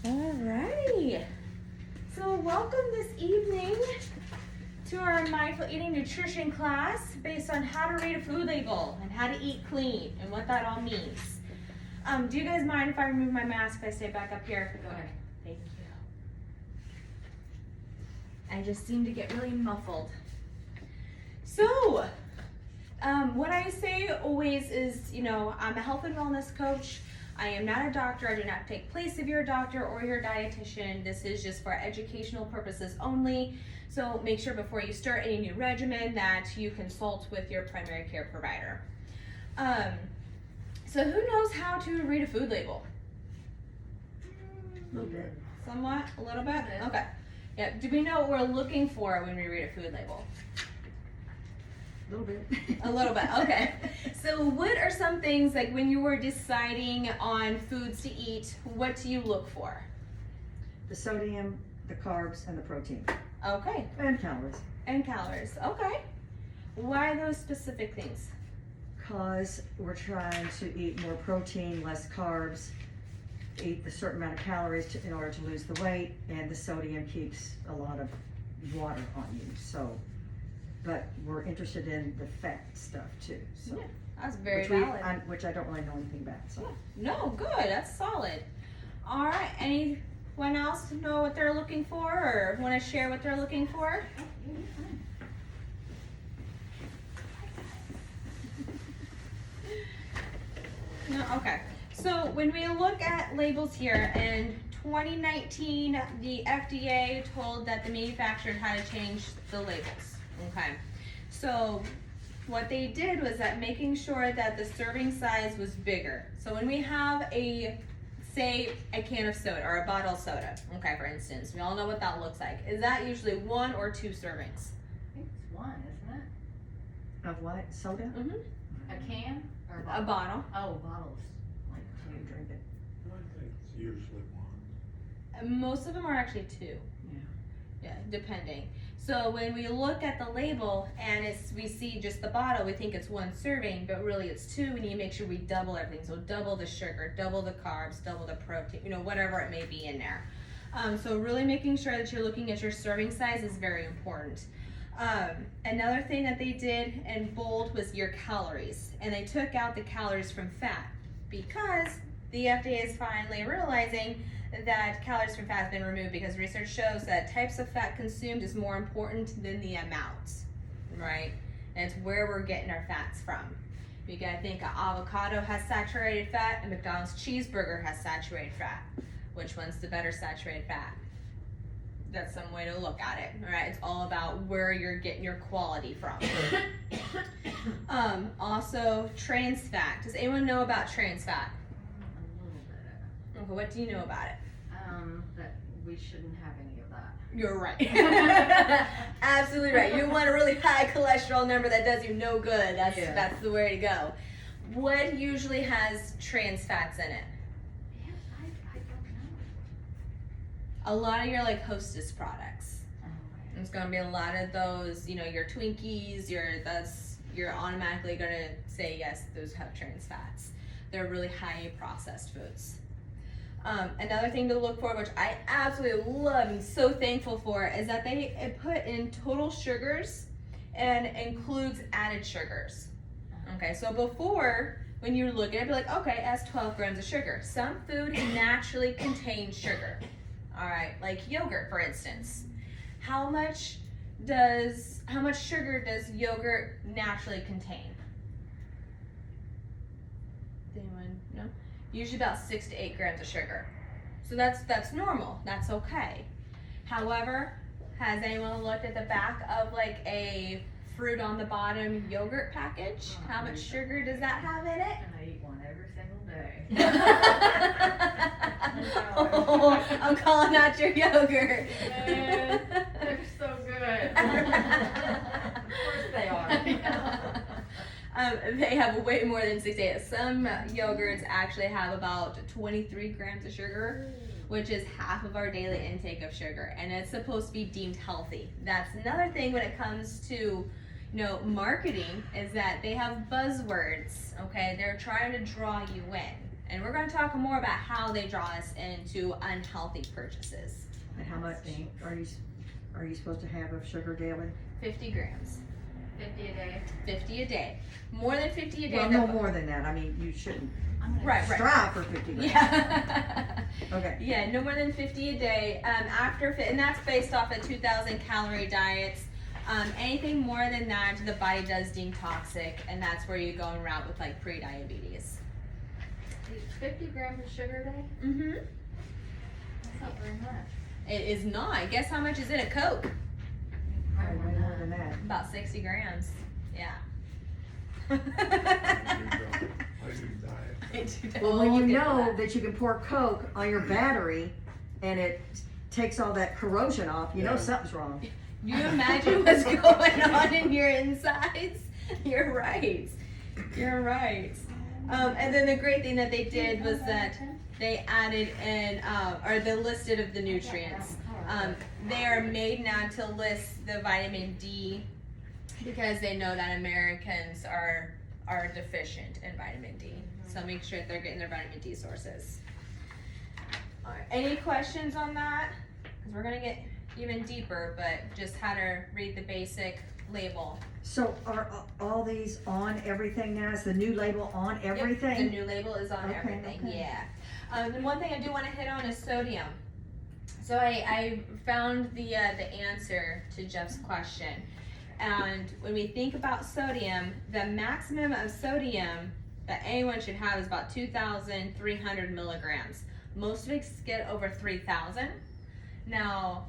Alrighty. So welcome this evening to our mindful eating nutrition class based on how to read a food label and how to eat clean and what that all means. Do you guys mind if I remove my mask if I stay back up here? Go ahead. Thank you. I just seem to get really muffled. So, what I say always is, I'm a health and wellness coach. I am not a doctor. I do not take place of your doctor or your dietitian. This is just for educational purposes only. So make sure before you start any new regimen that you consult with your primary care provider. So who knows how to read a food label? A little bit. Somewhat? A little bit? A bit. Okay. Yeah. Do we know what we're looking for when we read a food label? A little bit. A little bit, okay. So what are some things, like when you were deciding on foods to eat, what do you look for? The sodium, the carbs, and the protein. Okay. And calories. And calories, okay. Why those specific things? Because we're trying to eat more protein, less carbs, eat a certain amount of calories in order to lose the weight, and the sodium keeps a lot of water on you. So, but we're interested in the fat stuff too. So, Yeah, that's very which valid. which I don't really know anything about. So. Yeah. No, good, that's solid. All right, anyone else know what they're looking for or want to share what they're looking for? No, okay. So when we look at labels here, in 2019, the FDA told that the manufacturer had to change the labels. Okay. So what they did was that making sure that the serving size was bigger. So when we have say a can of soda or a bottle of soda, okay, for instance, we all know what that looks like. Is that usually 1 or 2 servings? I think it's one, isn't it? Of what? Soda? Mm-hmm. A can or A bottle. Oh, bottles. Like You two. drink it. I think it's usually one. Most of them are actually 2. Yeah. Yeah, depending. So when we look at the label and we see just the bottle, we think it's 1 serving, but really it's 2. We need to make sure we double everything. So double the sugar, double the carbs, double the protein, whatever it may be in there. So really making sure that you're looking at your serving size is very important. Another thing that they did in bold was your calories, and they took out the calories from fat because the FDA is finally realizing that calories from fat has been removed because research shows that types of fat consumed is more important than the amount, right? And it's where we're getting our fats from. You gotta think an avocado has saturated fat, and McDonald's cheeseburger has saturated fat. Which one's the better saturated fat? That's some way to look at it, all right? It's all about where you're getting your quality from. Also, trans fat. Does anyone know about trans fat? A little bit. Okay, what do you know about it? That we shouldn't have any of that. You're right. Absolutely right. You want a really high cholesterol number that does you no good. That's the way to go. What usually has trans fats in it? Yeah, I don't know. A lot of your Hostess products. Oh, okay. It's gonna be a lot of those, your Twinkies, you're automatically gonna say yes, those have trans fats. They're really highly processed foods. Another thing to look for, which I absolutely love and so thankful for, is that they put in total sugars and includes added sugars. Okay, so before, when you look at it, be like, okay, it has 12 grams of sugar. Some food naturally contains sugar. All right, like yogurt, for instance. How much sugar does yogurt naturally contain? Does anyone know? Usually about 6 to 8 grams of sugar. So that's normal. That's okay. However, has anyone looked at the back of a fruit on the bottom yogurt package? How much sugar does that have in it? And I eat one every single day. Oh, I'm calling out your yogurt. They're so good. Of course they are. They have way more than 6 to 8. Some yogurts actually have about 23 grams of sugar, which is half of our daily intake of sugar, and it's supposed to be deemed healthy. That's another thing when it comes to marketing, is that they have buzzwords, okay? They're trying to draw you in. And we're gonna talk more about how they draw us into unhealthy purchases. And how much are you supposed to have of sugar daily? 50 grams. 50 a day. 50 a day. More than 50 a day. Well, no more than that. I mean, you shouldn't Right. strive for 50 grams. Yeah. Okay. Yeah, no more than 50 a day. And that's based off of 2,000 calorie diets. Anything more than that, the body does deem toxic, and that's where you go en route with like pre-diabetes. 50 grams of sugar a day? Mm-hmm. That's not very much. It is not. Guess how much is in a Coke? Probably way more than that. About 60 grams. Yeah. I do diet. Well, when you get know that. that you can pour Coke on your battery and it takes all that corrosion off, you know Yeah. something's wrong. You imagine what's going on in your insides? You're right. You're right. And then the great thing that they did was that they added in, or they listed of the nutrients. They are made now to list the vitamin D because they know that Americans are deficient in vitamin D. So make sure that they're getting their vitamin D sources. All right. Any questions on that? Because we're gonna get even deeper, but just how to read the basic label. So are all these on everything now? Is the new label on Yep, everything? the new label is on Okay, everything, okay. yeah. And one thing I do want to hit on is sodium. So I found the answer to Jeff's question. And when we think about sodium, the maximum of sodium that anyone should have is about 2,300 milligrams. Most of us get over 3,000. Now,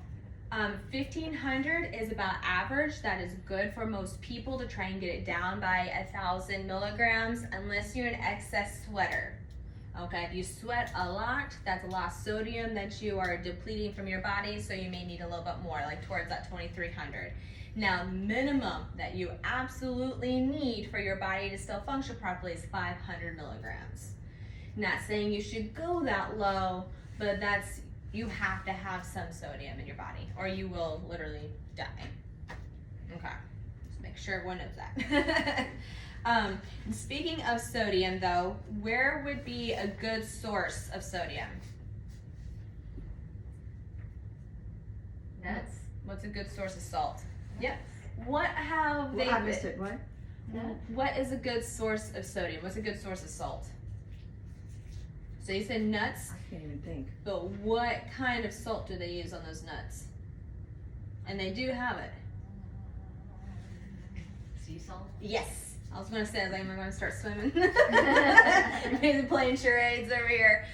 1,500 is about average. That is good for most people to try and get it down by 1,000 milligrams, unless you're an excess sweater. Okay, if you sweat a lot, that's a lot of sodium that you are depleting from your body, so you may need a little bit more, like towards that 2,300. Now, minimum that you absolutely need for your body to still function properly is 500 milligrams. Not saying you should go that low, but you have to have some sodium in your body, or you will literally die. Okay, just make sure everyone knows that. Speaking of sodium though, where would be a good source of sodium? Nuts. What's a good source of salt? Yep. What have they? Well, I missed it, what? Nuts. What is a good source of sodium? What's a good source of salt? So you said nuts, I can't even think. but what kind of salt do they use on those nuts? And they do have it. Sea salt. Yes. I was gonna say, I was like, am I gonna start swimming? Maybe playing charades over here.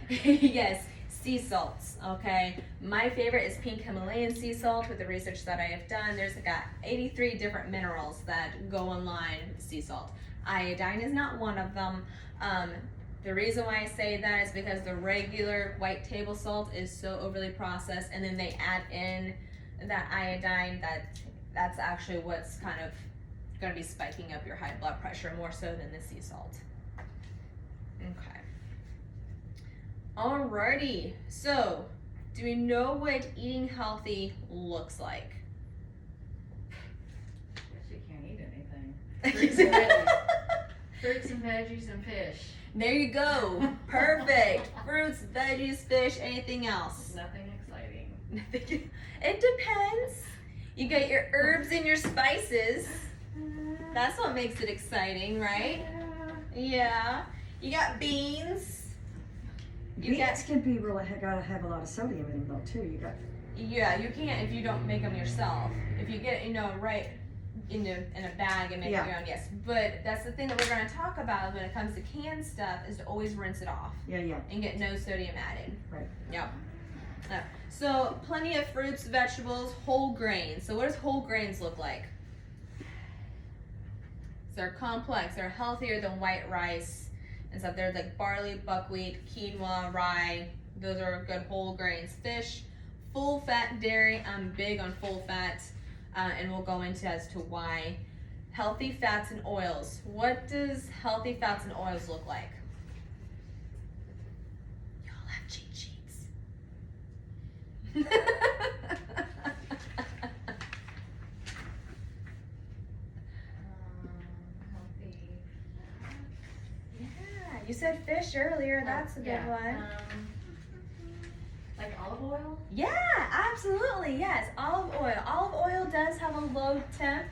Yes, sea salts, okay? My favorite is pink Himalayan sea salt. With the research that I have done, there's got 83 different minerals that go in line with sea salt. Iodine is not one of them. The reason why I say that is because the regular white table salt is so overly processed, and then they add in that iodine that's actually what's kind of going to be spiking up your high blood pressure more so than the sea salt. Okay. Alrighty. So, do we know what eating healthy looks like? Guess you can't eat anything. Fruits and veggies and fish. There you go. Perfect. Fruits, veggies, fish, anything else? Nothing exciting. It depends. You got your herbs and your spices. That's what makes it exciting, right? Yeah. You got beans. Beans can be really, gotta have a lot of sodium in them though too. You got. Yeah, you can't if you don't make them yourself. If you get, right in a bag and make Yeah. your own, yes. But that's the thing that we're going to talk about when it comes to canned stuff is to always rinse it off Yeah. and get no sodium added. Right. Yep. So plenty of fruits, vegetables, whole grains. So what does whole grains look like? So they're complex. They're healthier than white rice and stuff. They're like barley, buckwheat, quinoa, rye. Those are good whole grains. Fish, full fat dairy. I'm big on full fat, and we'll go into as to why. Healthy fats and oils. What does healthy fats and oils look like? Y'all have cheat sheets. Healthy. Yeah, you said fish fish earlier. That's a good Yeah, one. Like olive oil? Yeah, absolutely, yes. Olive oil. Olive oil does have a low temp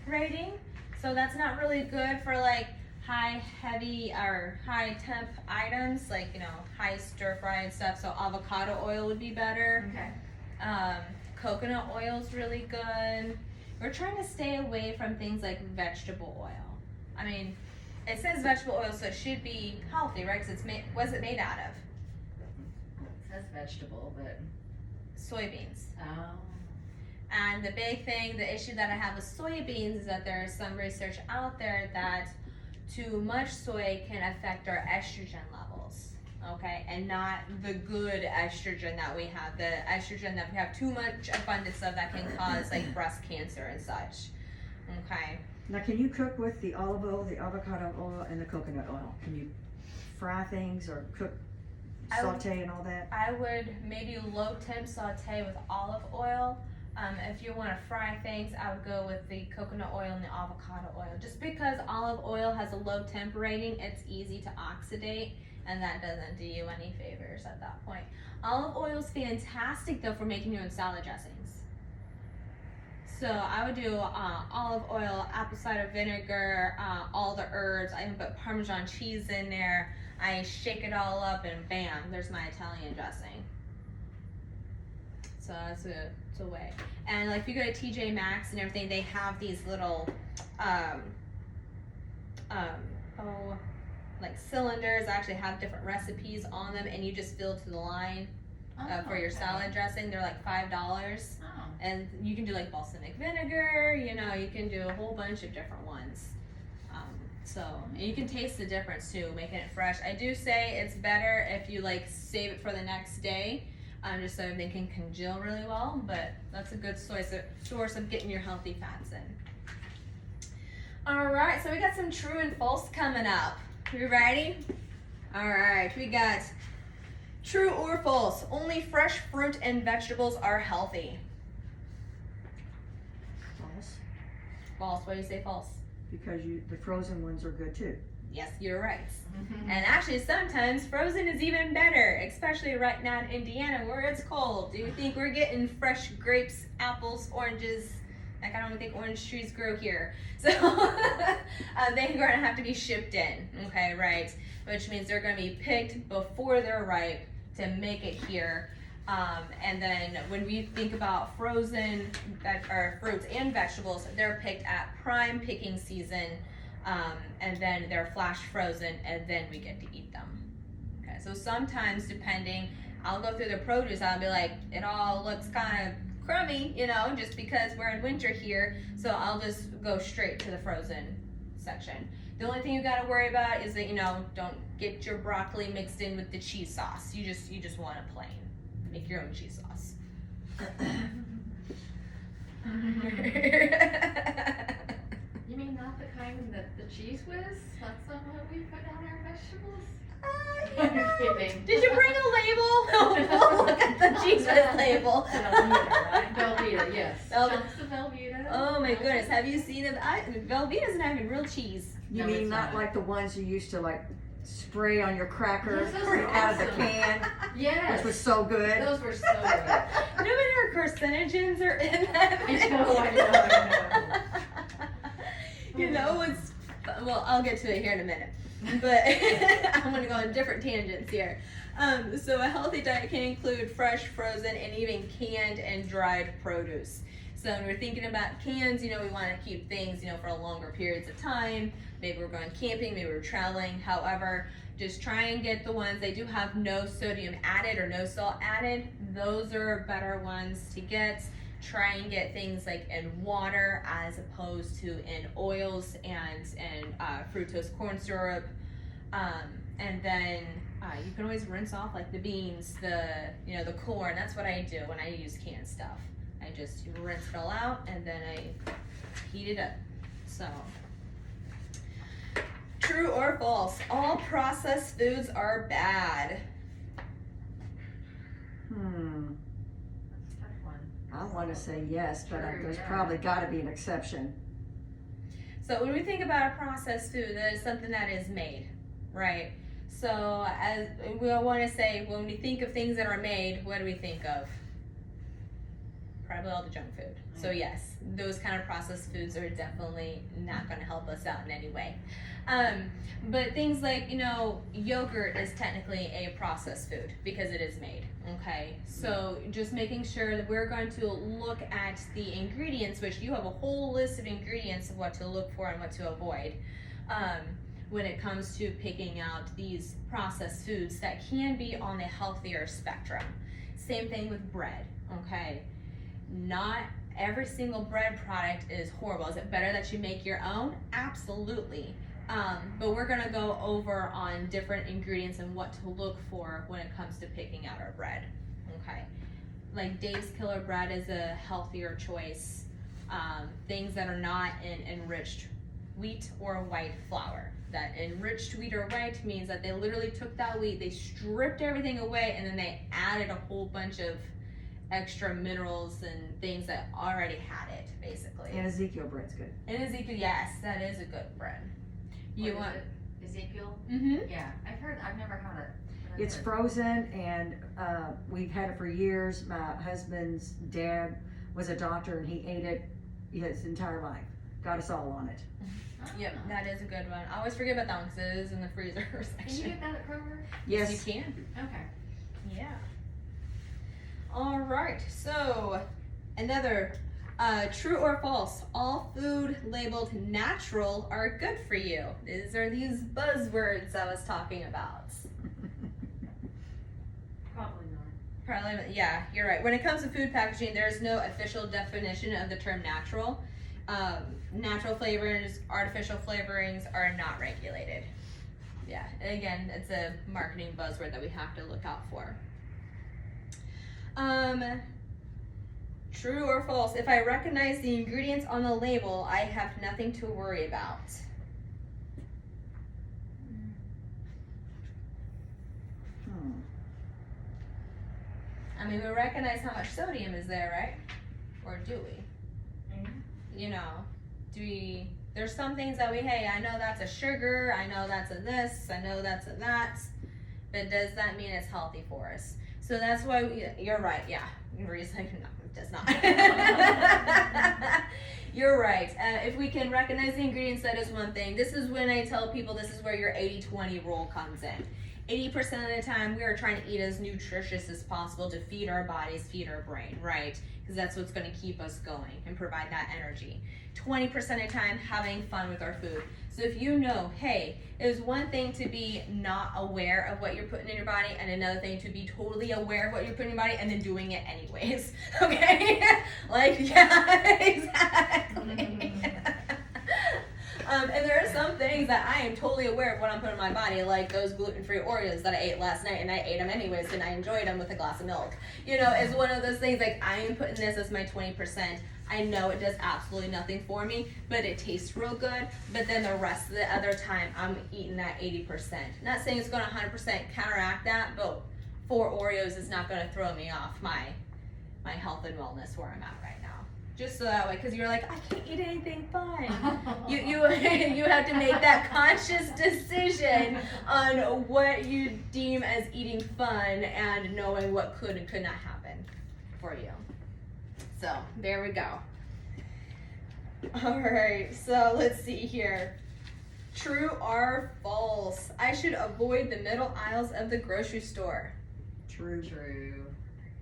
rating, so that's not really good for like high heavy or high temp items, like, you know, high stir fry and stuff. So avocado oil would be better. Okay. Coconut oil is really good. We're trying to stay away from things like vegetable oil. I mean, it says vegetable oil, so it should be healthy, right? Because what's it made out of? It says vegetable, but. Soybeans. Oh. And the big thing, the issue that I have with soybeans is that there is some research out there that too much soy can affect our estrogen levels, okay? And not the good estrogen that we have. The estrogen that we have too much abundance of that can cause like breast cancer and such, okay? Now, can you cook with the olive oil, the avocado oil, and the coconut oil? Can you fry things or cook, saute and all that? I would maybe low temp saute with olive oil. If you want to fry things, I would go with the coconut oil and the avocado oil. Just because olive oil has a low temp rating, it's easy to oxidate, and that doesn't do you any favors at that point. Olive oil is fantastic though for making your own salad dressings. So I would do olive oil, apple cider vinegar, all the herbs. I even put Parmesan cheese in there. I shake it all up and bam, there's my Italian dressing. So that's a way. And like if you go to TJ Maxx and everything, they have these little like cylinders that actually have different recipes on them, and you just fill to the line for your salad dressing. They're like $5. Oh. And you can do like balsamic vinegar, you know, you can do a whole bunch of different ones. And you can taste the difference too, making it fresh. I do say it's better if you like save it for the next day, just so everything can congeal really well, but that's a good source of getting your healthy fats in. All right, so we got some true and false coming up. You ready? All right, we got true or false. Only fresh fruit and vegetables are healthy. False. False, why do you say false? Because the frozen ones are good too. Yes, you're right. Mm-hmm. And actually, sometimes frozen is even better, especially right now in Indiana where it's cold. Do you think we're getting fresh grapes, apples, oranges? Like, I don't even think orange trees grow here. So they're going to have to be shipped in, okay, right? Which means they're going to be picked before they're ripe to make it here. And then when we think about frozen fruits and vegetables, they're picked at prime picking season, and then they're flash frozen, and then we get to eat them. Okay, so sometimes depending, I'll go through the produce, I'll be like, it all looks kind of crummy, you know, just because we're in winter here, so I'll just go straight to the frozen section. The only thing you gotta worry about is that, you know, don't get your broccoli mixed in with the cheese sauce. You just want it plain. Make your own cheese sauce. You mean not the kind that the cheese whiz? That's not what we put on our vegetables? Yeah. Kidding. Did you bring a label? We'll look at the cheese whiz label. Velveeta, right? Velveeta, yes. Velveeta. Chunks of Velveeta. Oh my goodness, have you seen it? Velveeta's not even real cheese. You No, mean it's not not. like the ones you used to like spray on your crackers Yes, those are out of the awesome. can, Yes. which was so good. Those were so good. No matter carcinogens are in that. I know. You know, it's, well, I'll get to it here in a minute, but I'm gonna go on different tangents here. So a healthy diet can include fresh, frozen, and even canned and dried produce. So when we're thinking about cans, you know, we want to keep things, you know, for longer periods of time. Maybe we're going camping, maybe we're traveling. However, just try and get the ones, they do have no sodium added or no salt added. Those are better ones to get. Try and get things like in water as opposed to in oils and fructose corn syrup. And then you can always rinse off like the beans, the corn. That's what I do when I use canned stuff. I just rinse it all out and then I heat it up. So, true or false? All processed foods are bad. That's a tough one. I want to say yes, but True, there's yeah. probably got to be an exception. So when we think about a processed food, that is something that is made, right? So as we want to say, when we think of things that are made, what do we think of? Probably all the junk food. So yes, those kind of processed foods are definitely not going to help us out in any way. But things like, yogurt is technically a processed food because it is made, okay? So just making sure that we're going to look at the ingredients, which you have a whole list of ingredients of what to look for and what to avoid when it comes to picking out these processed foods that can be on the healthier spectrum. Same thing with bread, okay? Not every single bread product is horrible. Is it better that you make your own? Absolutely. But we're gonna go over on different ingredients and what to look for when it comes to picking out our bread. Okay, like Dave's Killer Bread is a healthier choice. Things that are not in enriched wheat or white flour. That enriched wheat or white means that they literally took that wheat, they stripped everything away, and then they added a whole bunch of extra minerals and things that already had it, basically. And Ezekiel bread's good. And Ezekiel, yes, that is a good bread. You What want is it? Ezekiel? Mm-hmm. Yeah, I've never had it. but I've It's heard. frozen, and we've had it for years. My husband's dad was a doctor, and he ate it his entire life. Got us all on it. Yep, that is a good one. I always forget about that one because it is in the freezer Can you section. get that at Kroger? Yes. You can. Okay. Yeah. All right. So another true or false? All food labeled natural are good for you. These are these buzzwords I was talking about. Probably not. Probably, yeah, you're right. When it comes to food packaging, there's no official definition of the term natural. Natural flavors, artificial flavorings are not regulated. Yeah, and again, it's a marketing buzzword that we have to look out for. True or false? If I recognize the ingredients on the label, I have nothing to worry about. I mean, we recognize how much sodium is there, right? Or do we? Do we, there's some things that hey, I know that's a sugar, I know that's a this, I know that's a that, but does that mean it's healthy for us? So that's why, you're right, yeah. Reason, no, it does not. You're right. If we can recognize the ingredients, that is one thing. This is when I tell people this is where your 80-20 rule comes in. 80% of the time, we are trying to eat as nutritious as possible to feed our bodies, feed our brain, right? Because that's what's going to keep us going and provide that energy. 20% of the time, having fun with our food. So if you know, hey, it was one thing to be not aware of what you're putting in your body, and another thing to be totally aware of what you're putting in your body and then doing it anyways. Okay? Like, yeah, exactly. And there are some things that I am totally aware of what I'm putting in my body, like those gluten-free Oreos that I ate last night, and I ate them anyways, and I enjoyed them with a glass of milk. It's one of those things, like, I am putting this as my 20%. I know it does absolutely nothing for me, but it tastes real good. But then the rest of the other time, I'm eating that 80%. Not saying it's going to 100% counteract that, but 4 Oreos is not going to throw me off my health and wellness where I'm at right now. Just so that way, because you're like, I can't eat anything fun. You have to make that conscious decision on what you deem as eating fun and knowing what could and could not happen for you. So there we go. All right, so let's see here. True or false? I should avoid the middle aisles of the grocery store. True. True.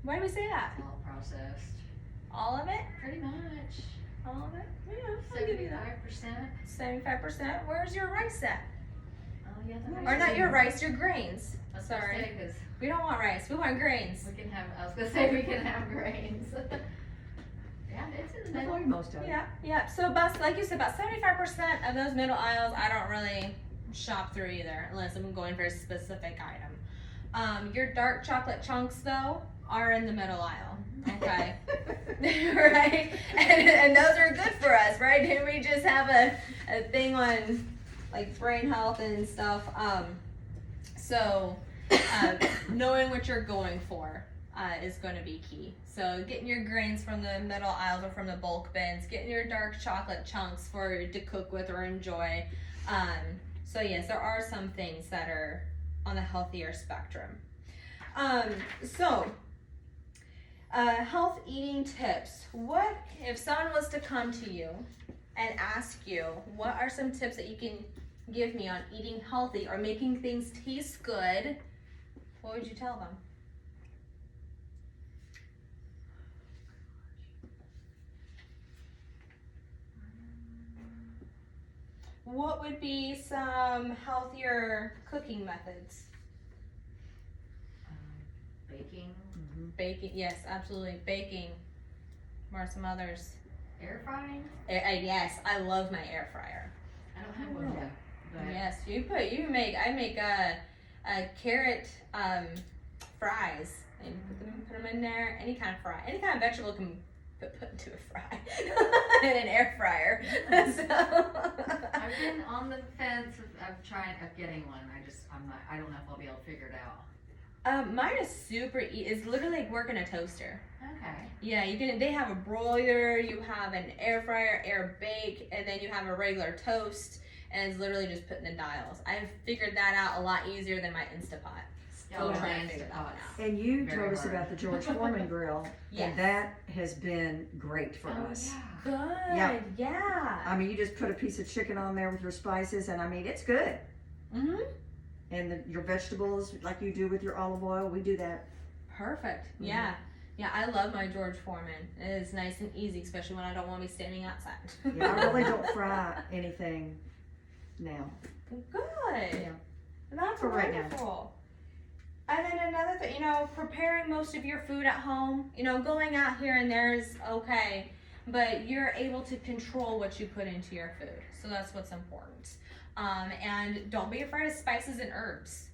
Why do we say that? It's all processed. All of it? Pretty much. All of it? Yeah, I'll give you that. 75%. 75%. Where's your rice at? Oh, yeah. Or not your rice, your grains. Sorry. Because We don't want rice, we want grains. we can have, I was going to say we can have grains. Yeah, it's in the middle. Avoid most of it. Yeah. So about, like you said, about 75% of those middle aisles, I don't really shop through either, unless I'm going for a specific item. Your dark chocolate chunks, though, are in the middle aisle. Okay. Right? And those are good for us, right? And we just have a thing on like brain health and stuff. So knowing what you're going for is going to be key. So getting your grains from the middle aisles or from the bulk bins, getting your dark chocolate chunks to cook with or enjoy. So yes, there are some things that are on the healthier spectrum. Health eating tips. What if someone was to come to you and ask you, what are some tips that you can give me on eating healthy or making things taste good? What would you tell them? What would be some healthier cooking methods? Baking, Baking, yes, absolutely. Baking. What are some others? air frying. Yes, I love my air fryer. I don't have one though. But Yes, I make a carrot fries and put them in there. Any kind of fry, any kind of vegetable can put into a fry in an air fryer. I've been on the fence of getting one. I don't know if I'll be able to figure it out. Mine is super easy. It's literally like working a toaster. Okay. Yeah, they have a broiler, you have an air fryer, air bake, and then you have a regular toast, and it's literally just putting the dials. I've figured that out a lot easier than my Instapot. Still Oh, trying to my figure that one Instapot's out. And you Very told us hard. about the George Foreman grill, Yes. and that has been great for Oh, us. yeah. Good, Yeah. yeah. I mean, you just put a piece of chicken on there with your spices, and I mean, it's good. Mm-hmm. And your vegetables, like you do with your olive oil, we do that. Perfect. Yeah. Yeah, I love my George Foreman. It is nice and easy, especially when I don't want to be standing outside. Yeah, I really don't fry anything now. Good. Yeah. That's For right now. wonderful. And then another thing, preparing most of your food at home, going out here and there is okay, but you're able to control what you put into your food. So that's what's important. And don't be afraid of spices and herbs.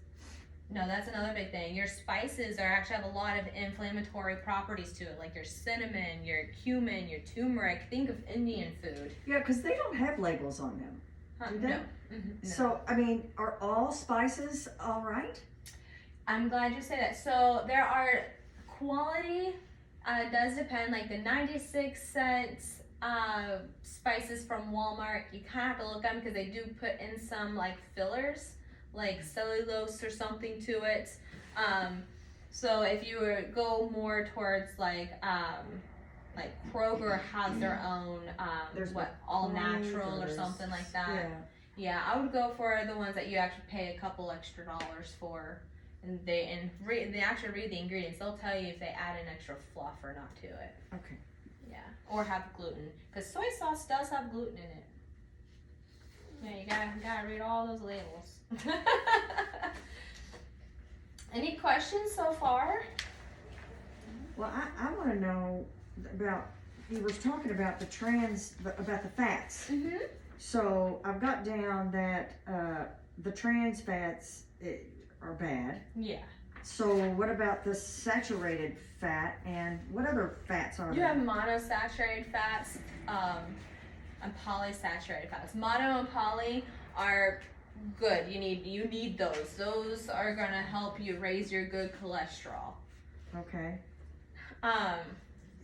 No, that's another big thing. Your spices actually have a lot of inflammatory properties to it, like your cinnamon, your cumin, your turmeric. Think of Indian food. Yeah, because they don't have labels on them. Do they? No. Mhm, no. So, I mean, are all spices all right? I'm glad you say that. So there are quality, does depend, like the 96 cents spices from Walmart. You kind of have to look at them because they do put in some like fillers, like cellulose or something to it. So if you were go more towards like Kroger has their own There's all McCormick, natural or there's- something like that. Yeah. Yeah, I would go for the ones that you actually pay a couple extra dollars for, and they actually read the ingredients. They'll tell you if they add an extra fluff or not to it. Okay. Yeah, or have gluten, because soy sauce does have gluten in it. Yeah, you gotta read all those labels. Any questions so far? Well, I want to know about, you were talking about about the fats. Mm-hmm. So I've got down that the trans fats are bad. Yeah. So what about the saturated fat, and what other fats are You there? have monosaturated fats and polysaturated fats. Mono and poly are good. You need those. Those are gonna help you raise your good cholesterol. Okay.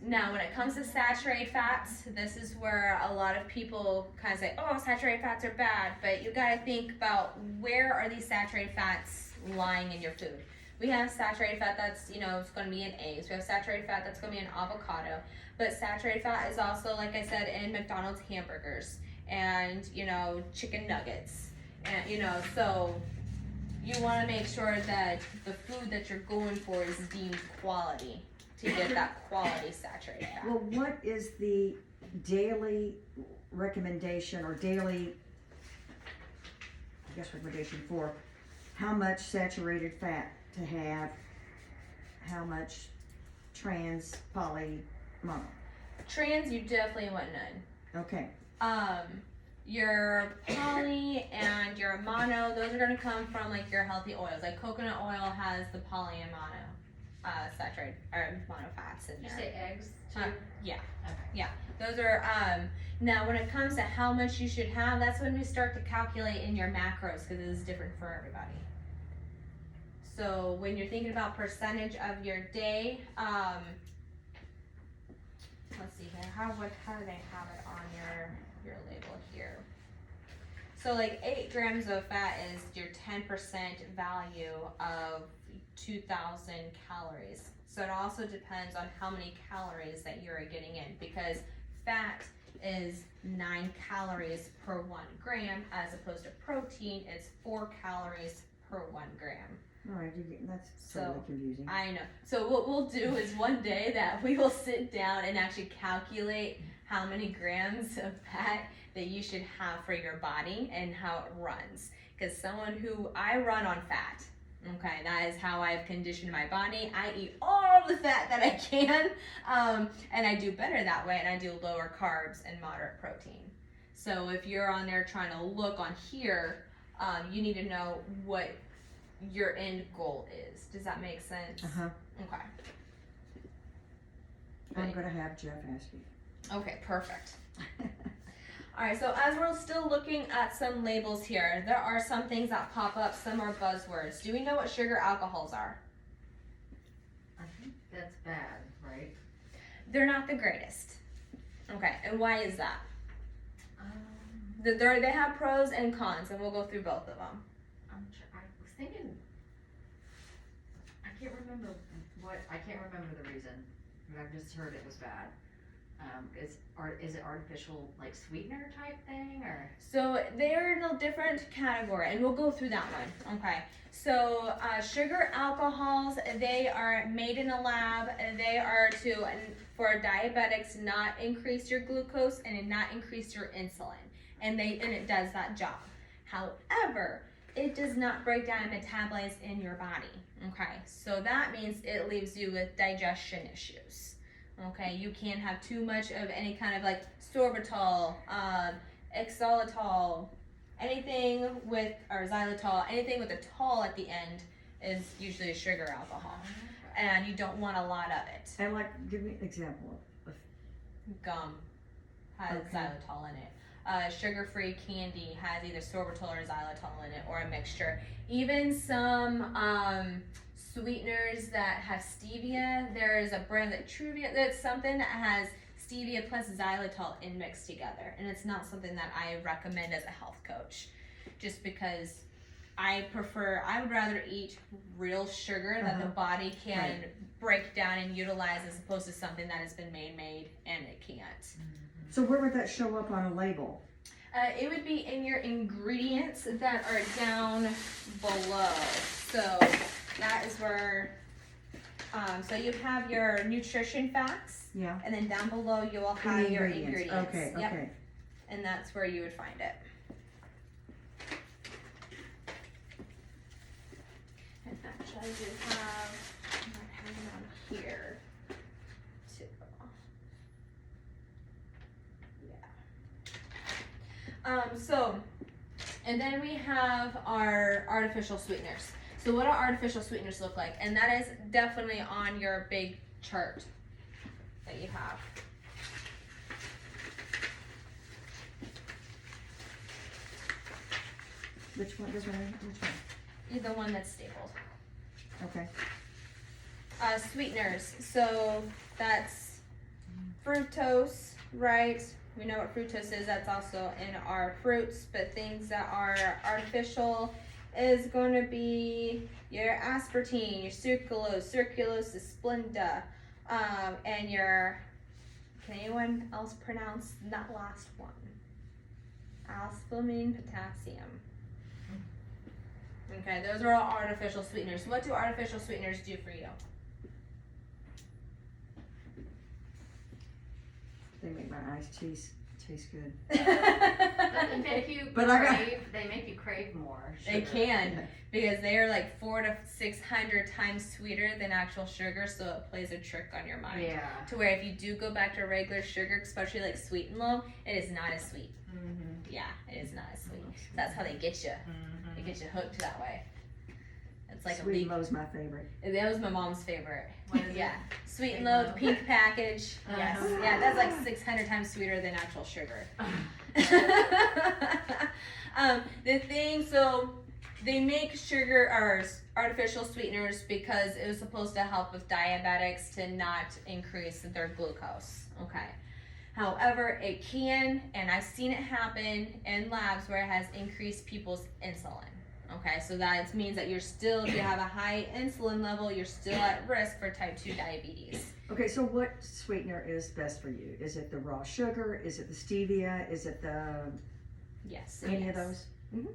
Now when it comes to saturated fats, this is where a lot of people kind of say, oh, saturated fats are bad, but you gotta think about where are these saturated fats lying in your food. We have saturated fat that's, it's gonna be in eggs. We have saturated fat that's gonna be in avocado. But saturated fat is also, like I said, in McDonald's hamburgers and, chicken nuggets. And, so you wanna make sure that the food that you're going for is deemed quality to get that quality saturated fat. Well, what is the daily recommendation or daily, recommendation for how much saturated fat to have, how much trans, poly, mono? Trans, you definitely want none. Okay. Your poly and your mono, those are gonna come from like your healthy oils. Like coconut oil has the poly and mono saturated or mono fats in Did you there. say eggs too? Yeah. Okay. Those are now when it comes to how much you should have, that's when we start to calculate in your macros because it is different for everybody. So when you're thinking about percentage of your day, let's see here. How do they have it on your label here? So like 8 grams of fat is your 10% value of 2,000 calories. So it also depends on how many calories that you're getting in, because fat is 9 calories per 1 gram, as opposed to protein, it's 4 calories per 1 gram. Alright, that's So, totally confusing. I know. So what we'll do is one day that we will sit down and actually calculate how many grams of fat that you should have for your body and how it runs. Because I run on fat. Okay, that is how I've conditioned my body. I eat all the fat that I can, and I do better that way, and I do lower carbs and moderate protein. So if you're on there trying to look on here, you need to know what your end goal is. Does that make sense? Uh-huh. Okay. I'm gonna have Jeff ask you. Okay, perfect. All right, so as we're still looking at some labels here, there are some things that pop up, some are buzzwords. Do we know what sugar alcohols are? I think that's bad, right? They're not the greatest. Okay, and why is that? Um, They have pros and cons, and we'll go through both of them. I was thinking, I can't remember the reason, but I've just heard it was bad. Is it artificial, like sweetener type thing, or? So they're in a different category, and we'll go through that one. Okay. So sugar alcohols, they are made in a lab. They are for diabetics, not increase your glucose and not increase your insulin, and it does that job. However, it does not break down and metabolize in your body. Okay. So that means it leaves you with digestion issues. Okay, you can't have too much of any kind of like sorbitol, xylitol, or xylitol, anything with a tol at the end is usually a sugar alcohol, and you don't want a lot of it. And give me an example of. Gum has Okay. xylitol in it. Sugar-free candy has either sorbitol or xylitol in it, or a mixture. Even some sweeteners that have stevia. There is a brand like Truvia that's something that has stevia plus xylitol mixed together, and it's not something that I recommend as a health coach, just because I would rather eat real sugar that the body can break down and utilize, as opposed to something that has been made and it can't. So where would that show up on a label? It would be in your ingredients that are down below. So that is where, so you have your nutrition facts, Yeah. and then down below you will have The your ingredients. Okay, Yep. okay. And that's where you would find it. And actually I do I might have it on here too. Yeah. And then we have our artificial sweeteners. So what do artificial sweeteners look like? And that is definitely on your big chart that you have. Which one? Which one? The one that's stapled. Okay. Sweeteners. So that's fructose, right? We know what fructose is. That's also in our fruits. But things that are artificial is going to be your aspartame, your sucralose, splenda, and your, can anyone else pronounce that last one? Aspartame, potassium. Okay, those are all artificial sweeteners. What do artificial sweeteners do for you? They make my iced teas taste good. They make you But they make you crave more They sugar. can, because they are like 400 to 600 times sweeter than actual sugar, so it plays a trick on your mind. Yeah. To where if you do go back to regular sugar, especially like sweet and low, it is not as sweet. Mm-hmm. Yeah, it is not as sweet. That's how they get you. They get you hooked that way. It's like Sweet and Low's my favorite. That was my mom's favorite. What is Yeah, it? sweet and Sweet low, and the pink package. Yes, Uh-huh. yeah, that's like 600 times sweeter than actual sugar. So they make sugar or artificial sweeteners because it was supposed to help with diabetics to not increase their glucose. Okay. However, it can, and I've seen it happen in labs where it has increased people's insulin. Okay, so that means that you're still, if you have a high insulin level, you're still at risk for type 2 diabetes. Okay, so what sweetener is best for you? Is it the raw sugar? Is it the stevia? Is it the Yes. any yes. of those? Mhm.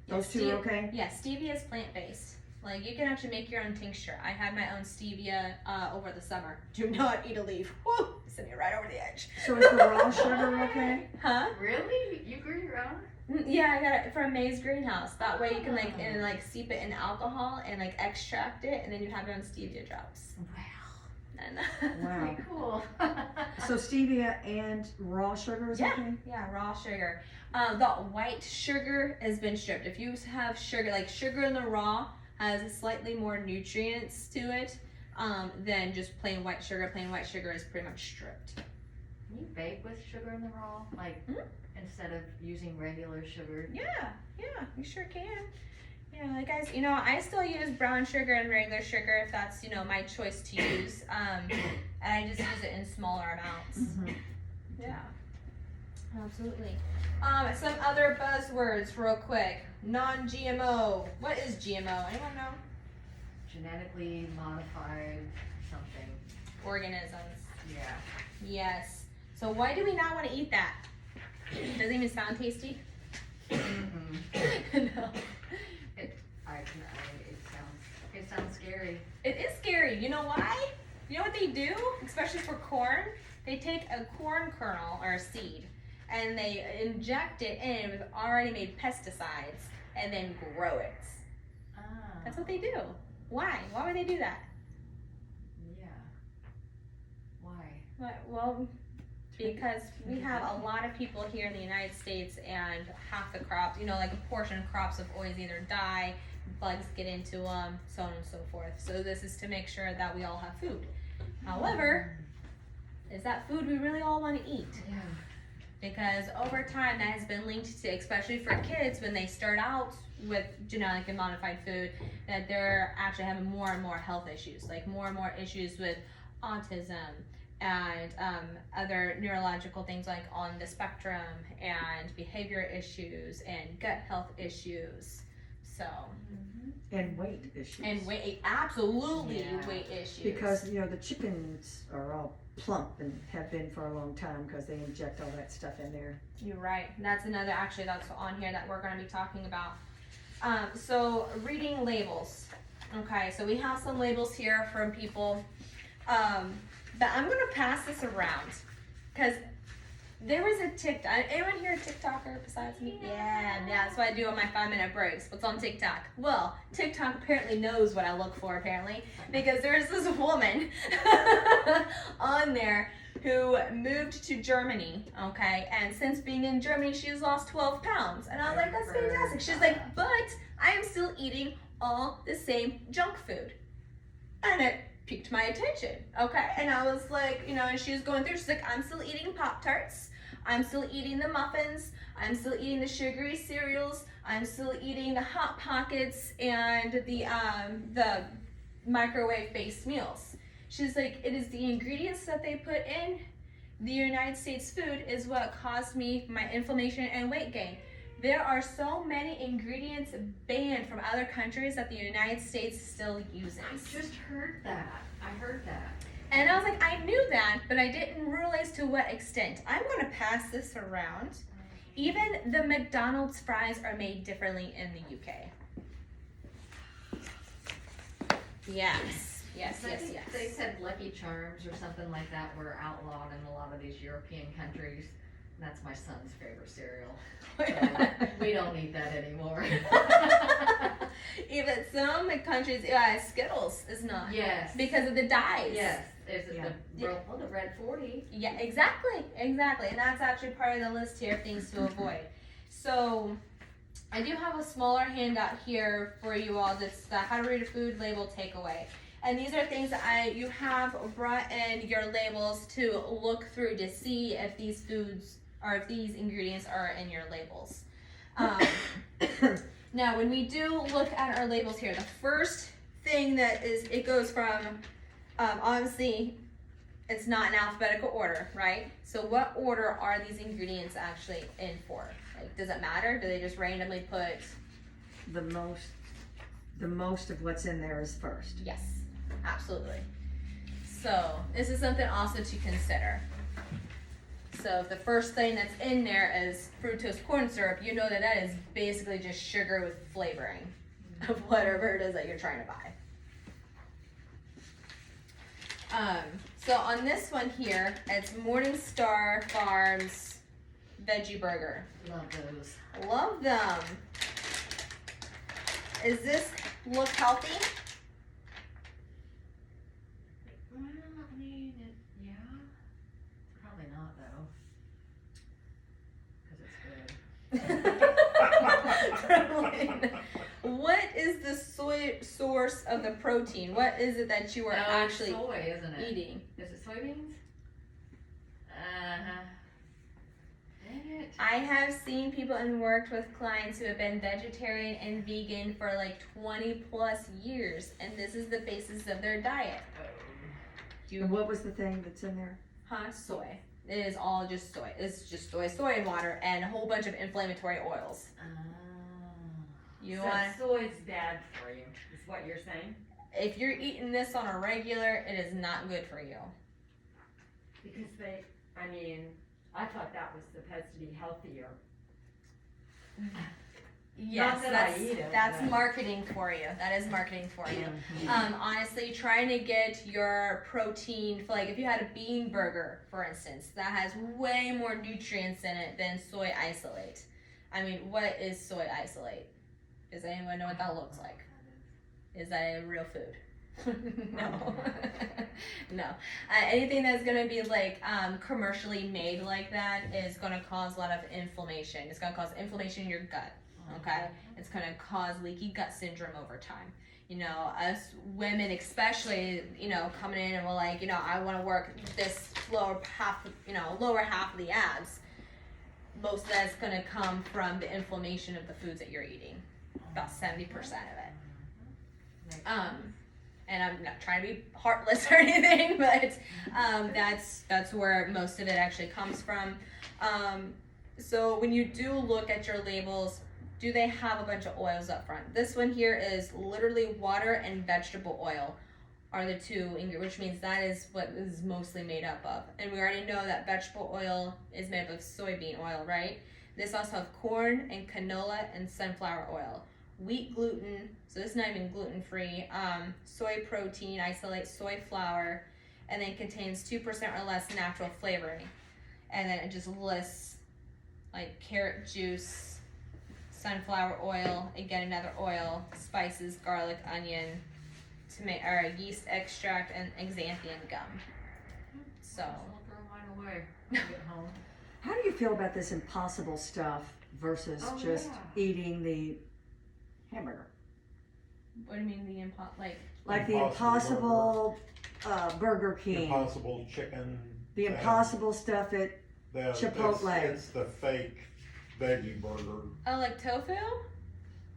Those Yes, two are okay? Yeah, stevia is plant-based. Like, you can actually make your own tincture. I had my own stevia over the summer. Do not eat a leaf. Woo! Sent me right over the edge. So is the raw sugar okay? Huh? Really? You grew your own? Yeah, I got it from May's greenhouse. That way you can like seep it in alcohol and like extract it, and then you have your own stevia drops. Wow. And Wow. Pretty cool. So stevia and raw sugar is Yeah. okay? Yeah, raw sugar. The white sugar has been stripped. If you have sugar, like sugar in the raw has slightly more nutrients to it than just plain white sugar. Plain white sugar is pretty much stripped. Can you bake with sugar in the raw? Like, instead of using regular sugar? Yeah, you sure can. Yeah, like guys, I still use brown sugar and regular sugar if that's, my choice to use. And I just use it in smaller amounts. Mhm. Yeah, absolutely. Some other buzzwords real quick. Non-GMO. What is GMO? Anyone know? Genetically modified something. Organisms. Yeah. Yes. So why do we not want to eat that? Doesn't even sound tasty. Mm-hmm. No. It sounds scary. It is scary. You know why? You know what they do? Especially for corn? They take a corn kernel or a seed and they inject it in with already made pesticides and then grow it. Ah. That's what they do. Why? Why would they do that? Yeah. Why? Well, because we have a lot of people here in the United States and half the crops, like a portion of crops have always either die, bugs get into them, so on and so forth. So this is to make sure that we all have food. However, is that food we really all want to eat? Yeah. Because over time that has been linked to, especially for kids when they start out with genetically modified food, that they're actually having more and more health issues, like more and more issues with autism and other neurological things like on the spectrum and behavior issues and gut health issues. So, And weight issues. and weight, absolutely Yeah. weight issues. Because, the chickens are all plump and have been for a long time because they inject all that stuff in there. You're right. That's another, actually, that's on here that we're going to be talking about. So reading labels. Okay, so we have some labels here from people. But I'm going to pass this around because there was a TikTok. Anyone here a TikToker besides me? Yeah, that's what I do on my 5-minute breaks. What's on TikTok? Well, TikTok apparently knows what I look for, apparently, because there's this woman on there who moved to Germany, okay, and since being in Germany, she's lost 12 pounds. And I was like, that's fantastic. She's like, but I am still eating all the same junk food. And it piqued my attention, okay? And I was like, and she was going through, she's like, I'm still eating Pop-Tarts. I'm still eating the muffins. I'm still eating the sugary cereals. I'm still eating the Hot Pockets and the microwave-based meals. She's like, it is the ingredients that they put in the United States food is what caused me my inflammation and weight gain. There are so many ingredients banned from other countries that the United States still uses. I just heard that. I heard that. And I was like, I knew that, but I didn't realize to what extent. I'm going to pass this around. Even the McDonald's fries are made differently in the UK. Yes. I think they said Lucky Charms or something like that were outlawed in a lot of these European countries. That's my son's favorite cereal. So we don't eat that anymore. Even some countries, Skittles is not. Yes. Because of the dyes. Yes. Is it Yeah. the Red 40? Yeah, exactly. And that's actually part of the list here of things to avoid. So I do have a smaller handout here for you all. That's the How to Read a Food Label Takeaway. And these are things that you have brought in your labels to look through to see if these foods or if these ingredients are in your labels. Now, when we do look at our labels here, the first thing that is, it goes from, obviously, it's not in alphabetical order, right? So what order are these ingredients actually in for? Like, does it matter? Do they just randomly put? The most of what's in there is first. Yes, absolutely. So this is something also to consider. So if the first thing that's in there is fructose corn syrup, you know that that is basically just sugar with flavoring of whatever it is that you're trying to buy. So on this one here, it's Morningstar Farms Veggie Burger. Love those. Love them. Is this look healthy? Well, I mean, yeah. Probably not though. Because it's good. What is the source of the protein? What is it that you are actually soy, isn't it? eating? Is it soybeans? Uh-huh. Dang it. I have seen people and worked with clients who have been vegetarian and vegan for like 20 plus years, and this is the basis of their diet. And what was the thing that's in there? Soy. It is all just soy. It's just soy and water, and a whole bunch of inflammatory oils. You So want, soy's bad for you, is what you're saying? if you're eating this on a regular, it is not good for you. Because I thought that was supposed to be healthier. Yes, that I eat it, that's but- marketing for you. That is marketing for you. Honestly, trying to get your protein, for like if you had a bean burger, for instance, that has way more nutrients in it than soy isolate. I mean, what is soy isolate? Does anyone know what that looks like? Is that a real food? No. No. Anything that's going to be like commercially made like that is going to cause a lot of inflammation. It's going to cause inflammation in your gut. Okay? It's going to cause leaky gut syndrome over time. You know, us women especially, you know, coming in and we're like, you know, I want to work this lower half of the abs. Most of that's going to come from the inflammation of the foods that you're eating. About 70% of it. And I'm not trying to be heartless or anything, but that's where most of it actually comes from. So when you do look at your labels, do they have a bunch of oils up front? This one here is literally water and vegetable oil are the two ingredients, which means that is what is mostly made up of. And we already know that vegetable oil is made up of soybean oil, right? This also have corn and canola and sunflower oil. Wheat gluten, so this is not even gluten-free, soy protein, isolate soy flour, and then contains 2% or less natural flavoring. And then it just lists like carrot juice, sunflower oil, again another oil, spices, garlic, onion, yeast extract, and xanthan gum. So I'll throw mine away when I get home. How do you feel about this impossible stuff versus Oh, just yeah. eating the hamburger? what do you mean the Like the Impossible Impossible Burger King, Impossible chicken. the Impossible stuff at Chipotle. It's the fake veggie burger. like tofu?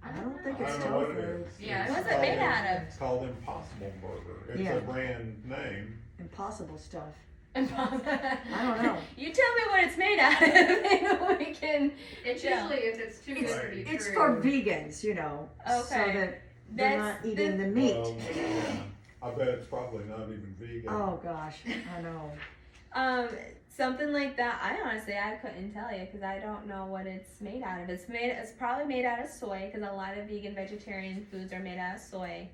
I don't think I it's don't know what it tofu. is. Yeah, It's what's it called made out of? It's called Impossible Burger. It's Yeah. a brand name. Impossible stuff. I don't know. You tell me what it's made out of, and we can. It's Yeah. usually, if it's too good to be It's true. for vegans, you know, so Okay. that they're not That's eating the meat. Well, yeah. I bet it's probably not even vegan. Oh gosh, I know. Something like that. I couldn't tell you because I don't know what it's made out of. It's probably made out of soy because a lot of vegan vegetarian foods are made out of soy.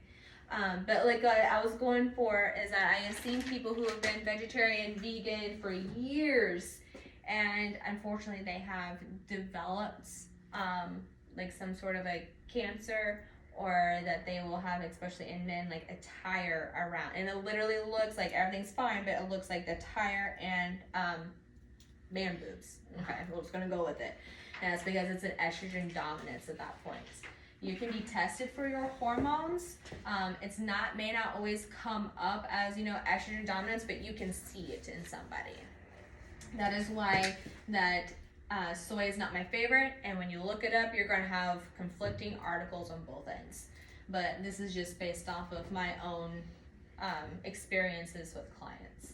But like I was going for is that I have seen people who have been vegetarian, vegan for years, and unfortunately they have developed like some sort of a cancer, or that they will have, especially in men, like a tire around, and it literally looks like everything's fine, but it looks like the tire and man boobs. Okay, we're just gonna go with it, and that's because it's an estrogen dominance at that point. You can be tested for your hormones. It may not always come up as, you know, estrogen dominance, but you can see it in somebody. That is why that soy is not my favorite, and when you look it up, you're going to have conflicting articles on both ends. But this is just based off of my own experiences with clients.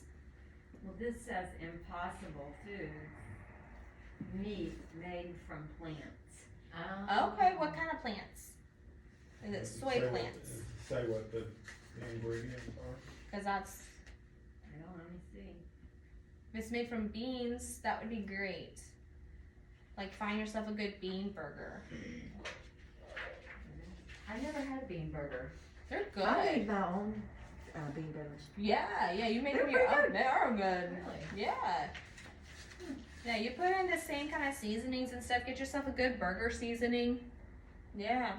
Well, this says Impossible Foods, meat made from plants. Okay, what kind of plants? Is it soy plants? Say what the ingredients are. Cause that's, I don't, let me see. if it's made from beans, that would be great. Like find yourself a good bean burger. I never had a bean burger. They're I good. made my own bean burgers. Yeah, you make They're them your pretty own. good. They are good. Really? Yeah. Yeah, you put in the same kind of seasonings and stuff. Get yourself a good burger seasoning. Yeah.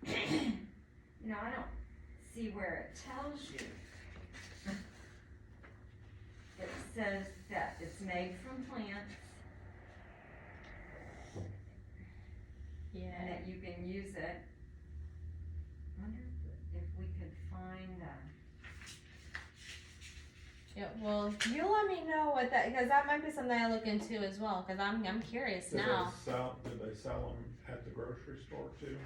You know, I don't see where it tells you. It says that it's made from plants and Yeah. that you can use it. Wonder if we could find, Yeah. Well, you let me know what that, because that might be something I look into as well. Because I'm curious Did now. they sell them at the grocery store too?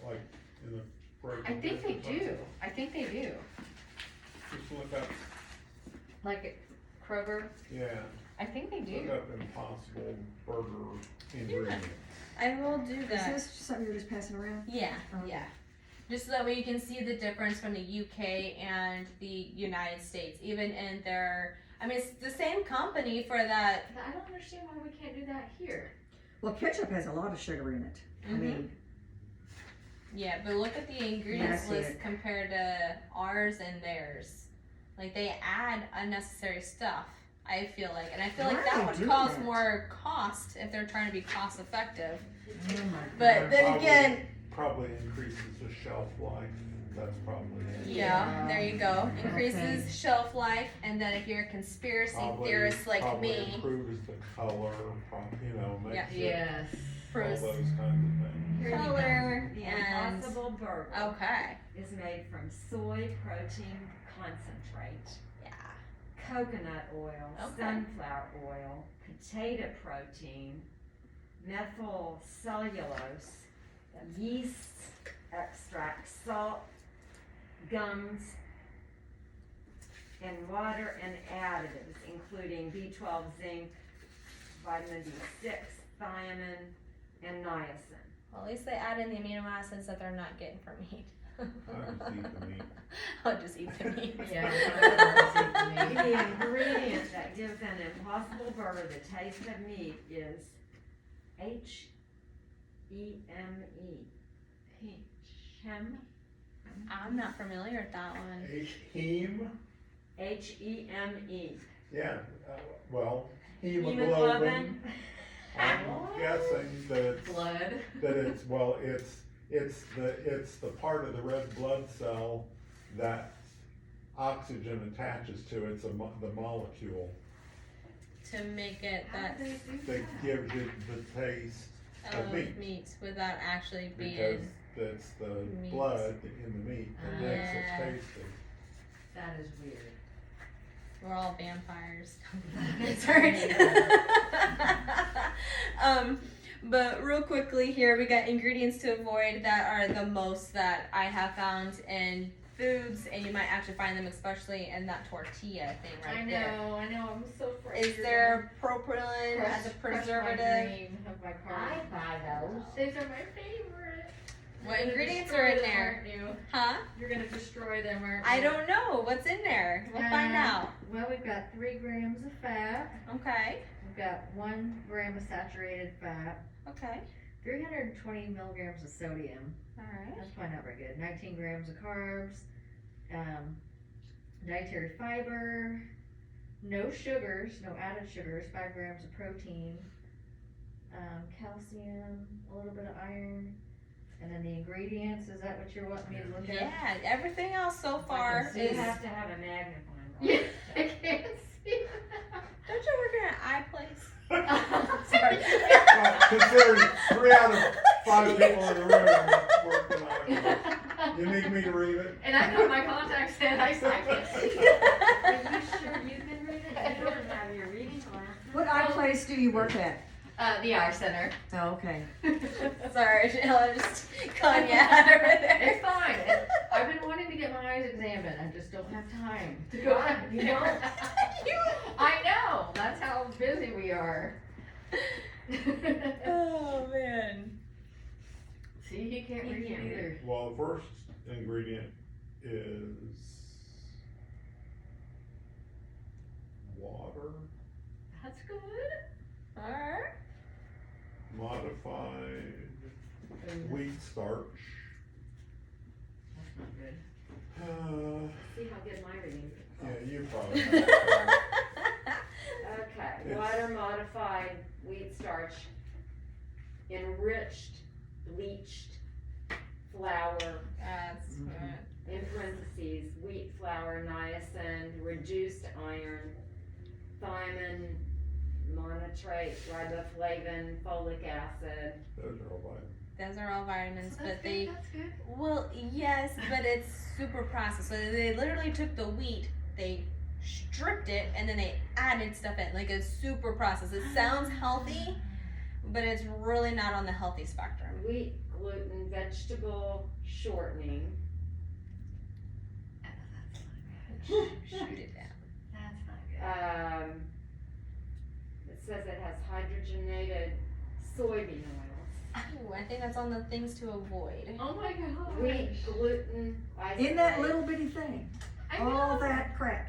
Like in the frozen? I think they goods or do. I think they do. something? Just look up, Like at Kroger, yeah, I think they look do. up Impossible Burger ingredients. I will do Is that. this something you're just passing around? Yeah. Okay. Yeah. Just so that way you can see the difference from the UK and the United States, even in their. I mean, it's the same company for that. I don't understand why we can't do that here. Well, ketchup has a lot of sugar in it. I Mhm. mean, Yeah, but look at the ingredients Yeah, I see list it. compared to ours and theirs. Like they add unnecessary stuff. I feel like, and I feel Why like do that they would do cause that? more cost if they're trying to be cost effective. oh my But gosh. then Probably- again, Probably increases the shelf life, that's probably it. yeah, there you go. Okay. Increases shelf life, and then if you're a conspiracy Probably- theorist like probably me, improves the color, you know, makes Yeah. it, Yes. all proves those kinds of things. here you go. color The and Impossible Burger okay, is made from soy protein concentrate, yeah, coconut oil, Okay. sunflower oil, potato protein, methyl cellulose, yeast extract, salt, gums, and water and additives, including B12, zinc, vitamin B6, thiamine, and niacin. well, at least they add in the amino acids that they're not getting from meat. I just eat the meat. I'll just eat the meat. Yeah, I don't know. The ingredient that gives an Impossible Burger the taste of meat is H-E-M-E. Hem. I'm not familiar with that one. Heme, H-E-M-E. yeah, well, Hemoglobin. hemoglobin. I'm guessing Blood. it's the part of the red blood cell that oxygen attaches to. It's the molecule To make it How that do they do that that? gives you the taste of of meat. meat without actually Because being. that's the meat. blood in the meat that makes Yeah. it tasty. That is weird. We're all vampires. Sorry. But real quickly here, we got ingredients to avoid that are the most that I have found in foods, and you might actually find them especially in that tortilla thing right there. I know, I'm so afraid. Is there propylene as a preservative? Of my car. I buy those. These are my favorite. What You're gonna ingredients destroy are in them, there? aren't you? Huh? You're gonna destroy them, aren't I you? don't know. What's in there? We'll find out. Well, we've got 3 grams of fat. Okay. We've got 1 gram of saturated fat. Okay. 320 milligrams of sodium. Alright. That's probably not very good. 19 grams of carbs. Dietary fiber. No sugars, no added sugars. 5 grams of protein. Calcium. A little bit of iron. And then the ingredients. Is that what you're wanting me to look at? Yeah, everything else so far see You is. have to have a magnifying Yeah, glass. I can't see Don't you work in an iPlace? that. Sorry. Well, considering 3 out of 5 people in the room are working on it, you need me to read it? And I got my contacts in, I can't see. Are you sure you can read it? You don't have your reading glasses. What place do you work at? The eye center. Oh, okay. Sorry, Sheila, just calling you out over there. It's fine. I've been wanting to get my eyes examined. I just don't have time to go. You don't? You Oh man. See, he can't read it either. Well, the first ingredient is water, That's good. Alright. modified wheat starch. That's not good. See how good my reading is. Yeah, you probably have that. Okay, It's- water modified wheat starch, enriched, bleached flour, That's Mhm. good. in parentheses, wheat flour, niacin, reduced iron, thiamine, monotrate, riboflavin, folic acid. Those are all vitamins. Those are all vitamins, So but that's good, that's good. well, yes, but it's super processed. So they literally took the wheat, they stripped it, and then they added stuff in. Like it's super processed. It sounds healthy, but it's really not on the healthy spectrum. Wheat, gluten, vegetable shortening, Oh, that's not good. Shoot it down. That's not good. it says it has hydrogenated soybean oils. Ooh, I think that's on the things to avoid. Oh my god. Wheat, gluten, In that isolate. little bitty thing, I all know. that crap.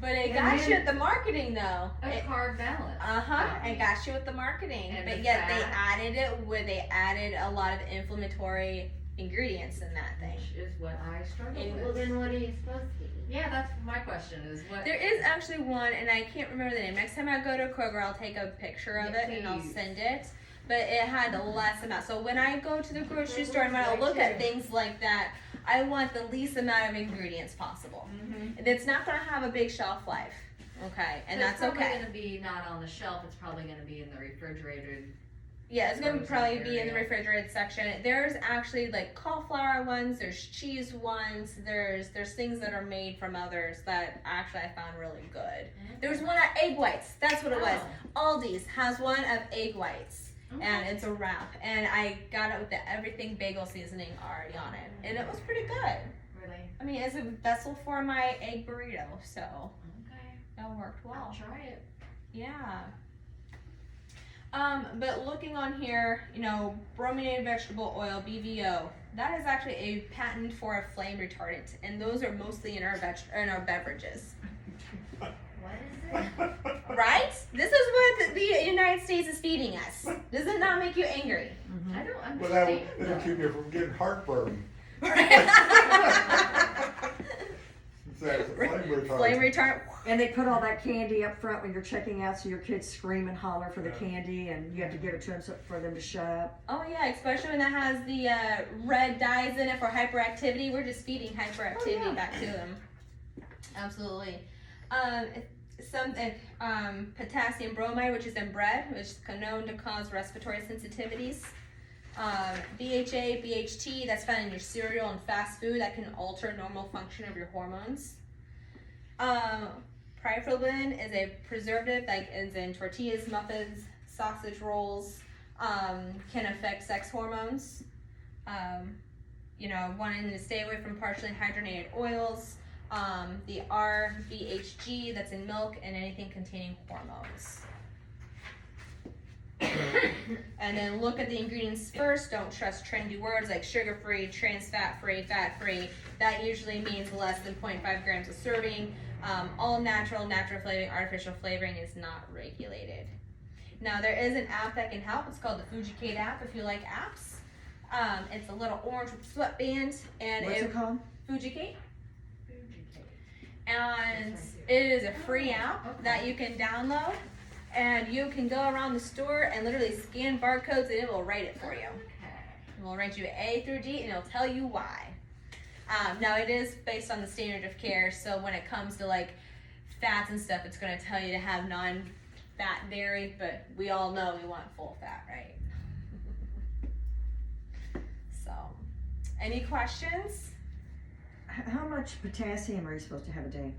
But it And got then- you at the marketing though. A carb balance. It got you with the marketing. And But the yet they fat. added it where they added a lot of inflammatory ingredients in that thing. Which is what I struggle And- with. Well, then what are you supposed to eat? Yeah, that's my question is what. There is actually one, and I can't remember the name. Next time I go to Kroger, I'll take a picture of Yeah, it and I'll please. send it. But it had less amount. So when I go to the grocery store and when I look at things like that, I want the least amount of ingredients possible. Mm-hmm. It's not going to have a big shelf life, okay? And that's It's probably okay. gonna be not on the shelf, it's probably gonna be in the refrigerated. Yeah, it's going to frozen probably be in the area. refrigerated section. There's actually like cauliflower ones, there's cheese ones, there's things that are made from others that actually I found really good. There was one at egg whites. That's what it was. Aldi's has one of egg whites. Oh, And it's a wrap, and I got it with the everything bagel seasoning already on it, and it was pretty good. really? I mean, it's a vessel for my egg burrito, so Okay. that worked I'll well. try it. Yeah. But looking on here, you know, brominated vegetable oil (BVO), that is actually a patent for a flame retardant, and those are mostly in our beverages. What is it? Right? This is what the United States is feeding us. Does it not make you angry? I don't Well, that understand would, it'll keep you from getting heartburn. That's a flame retardant. Flame retardant. And they put all that candy up front when you're checking out, so your kids scream and holler for the Yeah. candy, and you have to give it to them for them to shut up. Oh yeah, especially when that has the red dyes in it for hyperactivity. We're just feeding hyperactivity back to them. Absolutely. Potassium bromide, which is in bread, which is known to cause respiratory sensitivities. BHA, BHT, that's found in your cereal and fast food, that can alter normal function of your hormones. Priflabin is a preservative that is in tortillas, muffins, sausage rolls, can affect sex hormones. Wanting to stay away from partially hydrogenated oils. The RBHG that's in milk and anything containing hormones. And then look at the ingredients first. Don't trust trendy words like sugar-free, trans fat-free, fat-free. That usually means less than 0.5 grams a serving. All natural flavoring, artificial flavoring is not regulated. Now there is an app that can help. It's called the Fujicate app if you like apps. It's a little orange with sweatband and What's it called? Fujicate. And it is a free app that you can download, and you can go around the store and literally scan barcodes and it will write it for you. It will write you A through D and it'll tell you why. Now it is based on the standard of care, so when it comes to like fats and stuff, it's going to tell you to have non-fat dairy, but we all know we want full fat, right? So, any questions? How much potassium are you supposed to have a day?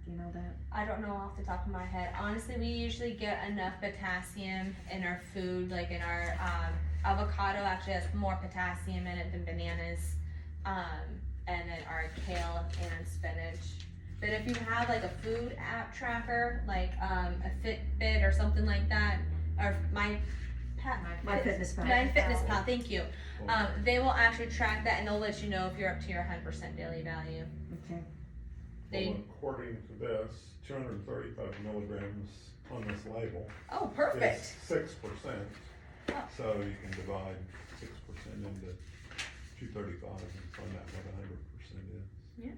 Do you know that? I don't know off the top of my head. Honestly, we usually get enough potassium in our food, like in our avocado actually has more potassium in it than bananas, and then our kale and spinach. But if you have like a food app tracker, like a Fitbit or something like that, or My Fitness Pal. My Fitness Pal, thank you. They will actually track that and they'll let you know if you're up to your 100% daily value. Okay. They- Well, according to this, 235 milligrams on this label Oh, is perfect. 6%. Oh. So you can divide 6% into 235 and find out what 100% is.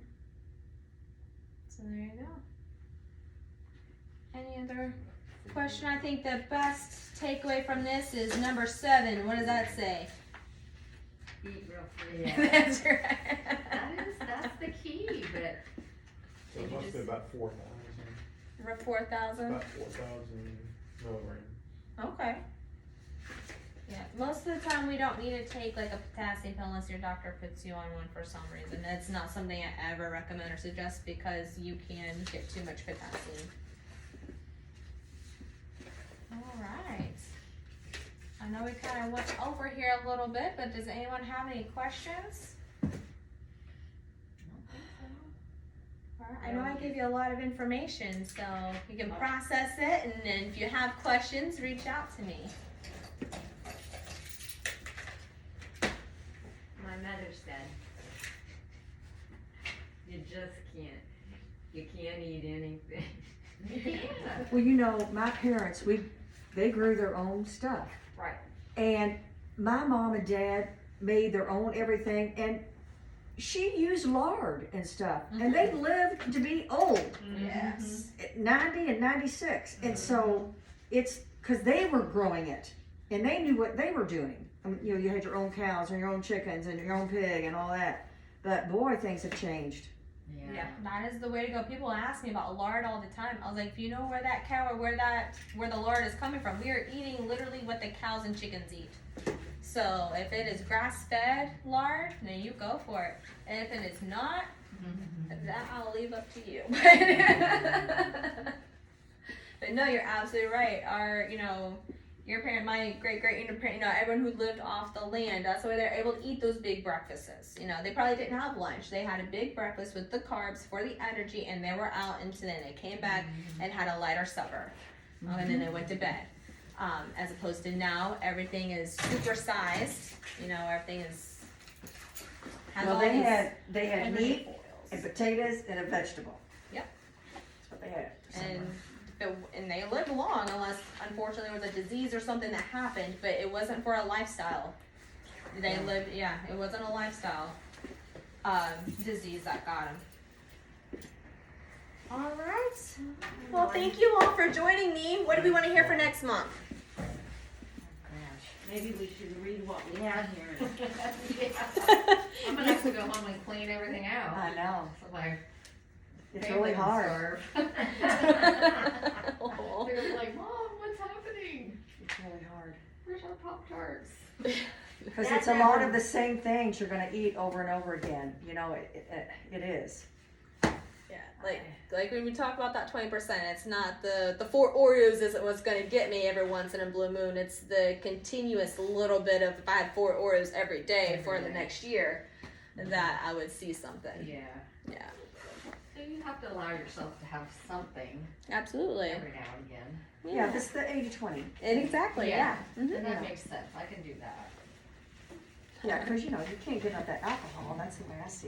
So there you go. Any other question? I think the best takeaway from this is number 7. What does that say? Eat real free. Yeah. That's right. That's the key, but So it You must be just- about 4,000, For 4,000. about 4,000 milligrams. Okay. Yeah, most of the time we don't need to take like a potassium pill unless your doctor puts you on one for some reason. It's not something I ever recommend or suggest because you can get too much potassium. Alright. I know we kind of went over here a little bit, but does anyone have any questions? Alright, I know I gave you a lot of information, so you can process it, and then if you have questions, reach out to me. My mother said, you just you can't eat anything. yeah. Well, you know, my parents, they grew their own stuff. Right. And my mom and dad made their own everything, and she used lard and stuff, and they lived to be old, Yes. at 90 and 96. And so it's because they were growing it, and they knew what they were doing. I mean, you know, you had your own cows and your own chickens and your own pig and all that. But boy, things have changed. Yeah, that is the way to go. People ask me about lard all the time. I was like, if you know where that cow or where the lard is coming from, we are eating literally what the cows and chickens eat. So if it is grass-fed lard, then you go for it. And if it is not, that I'll leave up to you. But no, you're absolutely right. Your parent, my great-great-grandparent, everyone who lived off the land, that's why they're able to eat those big breakfasts. They probably didn't have lunch. They had a big breakfast with the carbs for the energy, and they were out until then. They came back and had a lighter supper, and then they went to bed. As opposed to now, everything is supersized. Everything is. Well, they had different meat oils. and potatoes and a vegetable. Yep. That's what they had. And they lived long, unless unfortunately there was a disease or something that happened, but it wasn't for a lifestyle. They lived, it wasn't a lifestyle disease that got them. All right. Well, thank you all for joining me. What do we want to hear for next month? Maybe we should read what we have here. I'm gonna have to go home and clean everything out. I know. So like, It's they really wouldn't hard. starve. They're like, Mom, what's happening? It's really hard. Where's our Pop-Tarts? Because it's a lot of the same things you're gonna eat over and over again. It is. Yeah, like when we talk about that 20%, it's not the 4 Oreos isn't what's gonna get me every once in a blue moon. It's the continuous little bit of, if I had 4 Oreos every day for the next year, that I would see something. Yeah. Yeah, So you have to allow yourself to have something absolutely. every now and again. Yeah, this is the 80-20. Exactly. Yeah. And that Yeah. makes sense. I can do that. Yeah, because you can't give up that alcohol. That's the way I see it.